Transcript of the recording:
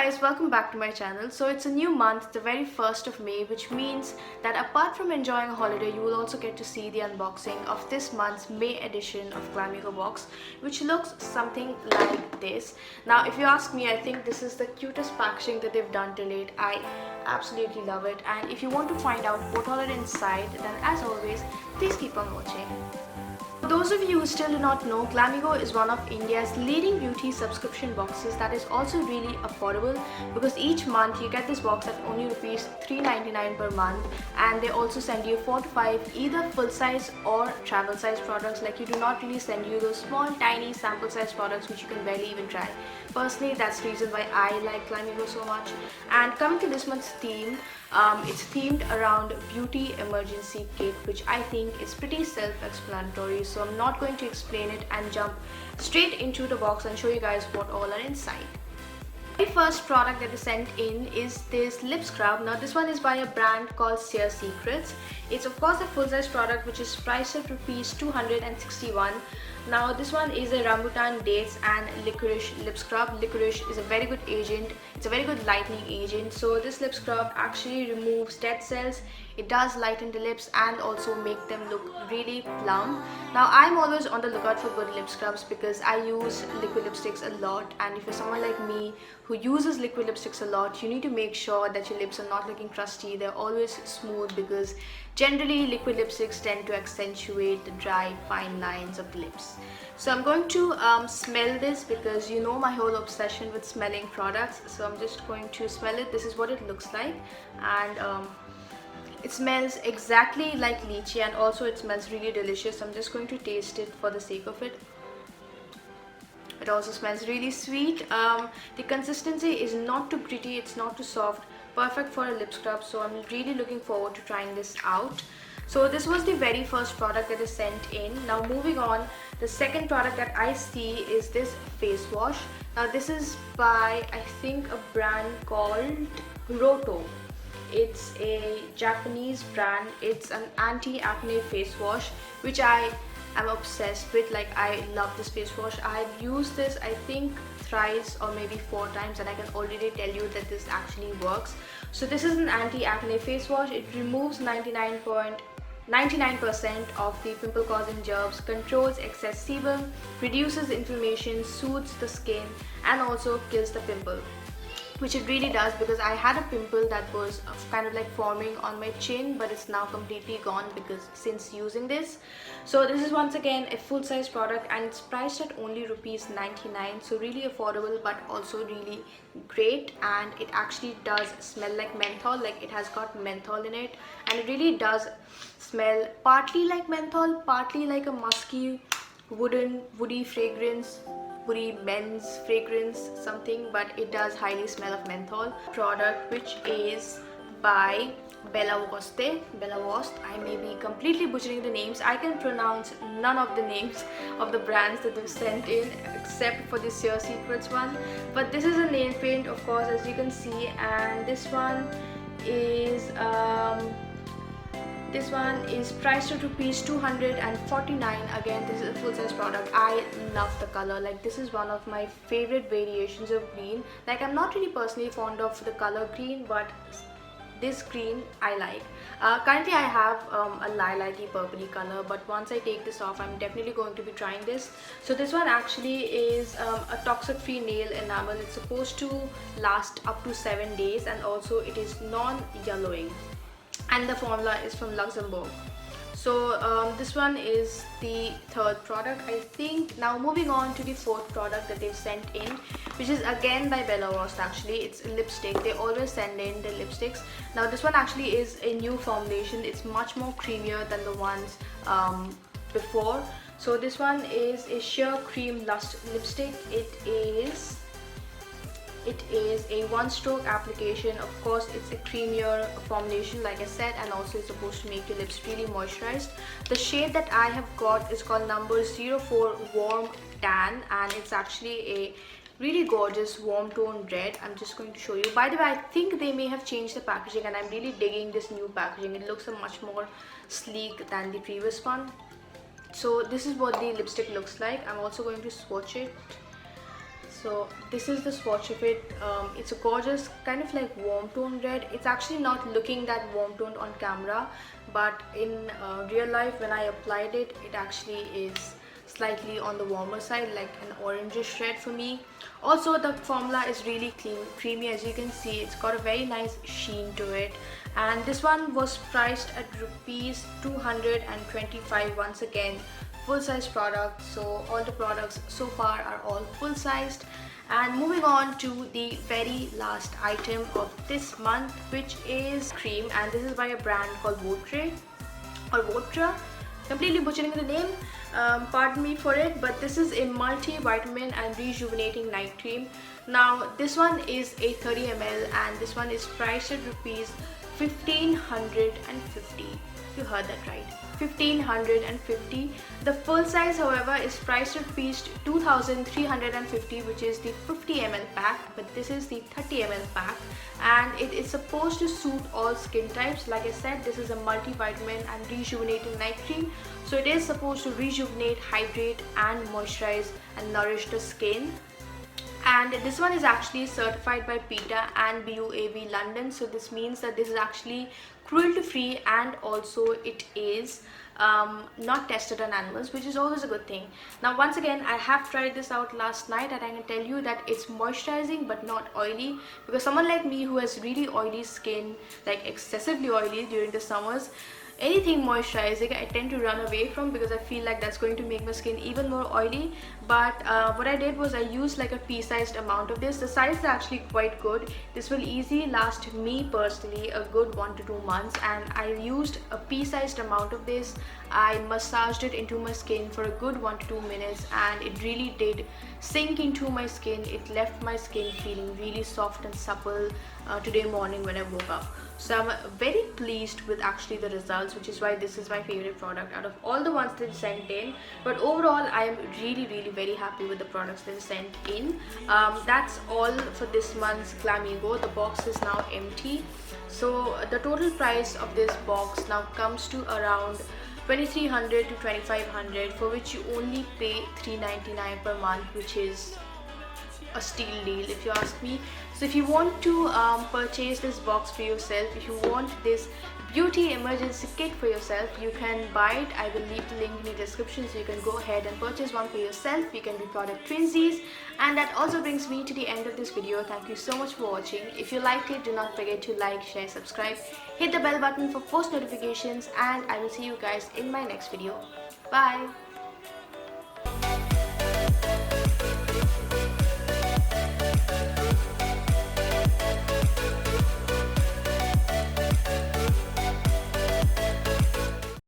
guys, welcome back to my channel. So it's a new month, the very 1st of May, which means that apart from enjoying a holiday, you will also get to see the unboxing of this month's May edition of GlamEgo box, which looks something like this. Now if you ask me, I think this is the cutest packaging that they've done to date. I absolutely love it, and if you want to find out what all are inside, then as always, please keep on watching. For those of you who still do not know, GlamEgo is one of India's leading beauty subscription boxes that is also really affordable, because each month you get this box at only rupees 3.99 per month, and they also send you 4 to 5 either full size or travel size products. Like, you do not really send you those small tiny sample size products which you can barely even try. Personally, that's the reason why I like GlamEgo so much. And coming to this month's theme, it's themed around beauty emergency kit, which I think is pretty self-explanatory, so I'm not going to explain it and jump straight into the box and show you guys what all are inside. The first product that is sent in is this lip scrub. Now this one is by a brand called Sheer Secrets. It's of course a full-size product which is priced at rupees 261. Now this one is a rambutan, dates and licorice lip scrub. Licorice is a very good agent. It's a very good lightening agent. So this lip scrub actually removes dead cells. It does lighten the lips and also make them look really plump. Now I'm always on the lookout for good lip scrubs because I use liquid lipsticks a lot, and if you're someone like me who uses liquid lipsticks a lot, you need to make sure that your lips are not looking crusty. They're always smooth, because generally liquid lipsticks tend to accentuate the dry fine lines of lips. So I'm going to smell this, because you know my whole obsession with smelling products. So I'm just going to smell it. This is what it looks like, and it smells exactly like lychee, and also it smells really delicious. I'm just going to taste it for the sake of it. It also smells really sweet. The consistency is not too gritty, it's not too soft, perfect for a lip scrub. So I'm really looking forward to trying this out. So this was the very first product that is sent in. Now moving on, the second product that I see is this face wash. Now this is by, I think, a brand called Roto. It's a Japanese brand. It's an anti-acne face wash, which I am obsessed with. Like, I love this face wash. I've used this, I think, thrice or maybe 4 times, and I can already tell you that this actually works. So this is an anti-acne face wash. It removes 99% of the pimple causing germs, controls excess sebum, reduces inflammation, soothes the skin, and also kills the pimple, which it really does, because I had a pimple that was kind of like forming on my chin, but it's now completely gone because since using this. So this is once again a full-size product, and it's priced at only rupees 99. So really affordable, but also really great. And it actually does smell like menthol. Like, it has got menthol in it, and it really does smell partly like menthol, partly like a musky woody fragrance, woody men's fragrance something, but it does highly smell of menthol. Product which is by Bella Wost. I may be completely butchering the names. I can pronounce none of the names of the brands that they've sent in except for the Sheer Secrets one. But this is a nail paint, of course, as you can see, and this one is priced at rupees 249. Again, this is a full-size product. I love the color. Like, this is one of my favorite variations of green. Like, I'm not really personally fond of the color green, but this green I like. Currently I have a lilac-y purpley color, but once I take this off, I'm definitely going to be trying this. So this one actually is a toxic-free nail enamel. It's supposed to last up to 7 days, and also it is non-yellowing, and the formula is from Luxembourg. So this one is the third product, I think. Now moving on to the fourth product that they've sent in, which is again by Bella Wost. Actually, it's a lipstick. They always send in the lipsticks. Now this one actually is a new formulation. It's much more creamier than the ones before. So this one is a sheer cream lust lipstick. It is a one-stroke application. Of course, it's a creamier formulation, like I said, and also it's supposed to make your lips really moisturized. The shade that I have got is called number 04 Warm Tan, and it's actually a really gorgeous warm tone red. I'm just going to show you. By the way, I think they may have changed the packaging, and I'm really digging this new packaging. It looks much more sleek than the previous one. So this is what the lipstick looks like. I'm also going to swatch it. So this is the swatch of it. It's a gorgeous kind of like warm tone red. It's actually not looking that warm toned on camera, but in real life when I applied it, it actually is slightly on the warmer side, like an orangish red for me. Also the formula is really creamy. As you can see, it's got a very nice sheen to it, and this one was priced at rupees 225. Once again, full size product, so all the products so far are all full sized. And moving on to the very last item of this month, which is cream, and this is by a brand called Votra. Completely butchering the name, pardon me for it, but this is a multivitamin and rejuvenating night cream. Now this one is a 30 ml and this one is priced at rupees 1550. You heard that right, 1550. The full size however is priced at rupees 2350, which is the 50 ml pack, but this is the 30 ml pack, and it is supposed to suit all skin types. Like I said, this is a multivitamin and rejuvenating night cream, so it is supposed to rejuvenate, hydrate and moisturize and nourish the skin. And this one is actually certified by PETA and BUAV London, so this means that this is actually cruelty free, and also it is not tested on animals, which is always a good thing. Now once again, I have tried this out last night and I can tell you that it's moisturizing but not oily, because someone like me who has really oily skin, like excessively oily during the summers, anything moisturizing I tend to run away from, because I feel like that's going to make my skin even more oily. But what I did was I used like a pea-sized amount of this. The size is actually quite good. This will easily last me personally a good 1 to 2 months, and I used a pea-sized amount of this. I massaged it into my skin for a good 1 to 2 minutes, and it really did sink into my skin. It left my skin feeling really soft and supple today morning when I woke up. So I'm very pleased with actually the results, which is why this is my favorite product out of all the ones they sent in. But overall, I am really very happy with the products they sent in. That's all for this month's GlamEgo. The box is now empty, so the total price of this box now comes to around 2300 to 2500, for which you only pay 399 per month, which is a steal deal if you ask me. So if you want to purchase this box for yourself, if you want this beauty emergency kit for yourself, you can buy it. I will leave the link in the description, so you can go ahead and purchase one for yourself. You can be product twinsies. And that also brings me to the end of this video. Thank you so much for watching. If you liked it, do not forget to like, share, subscribe, hit the bell button for post notifications, and I will see you guys in my next video. Bye.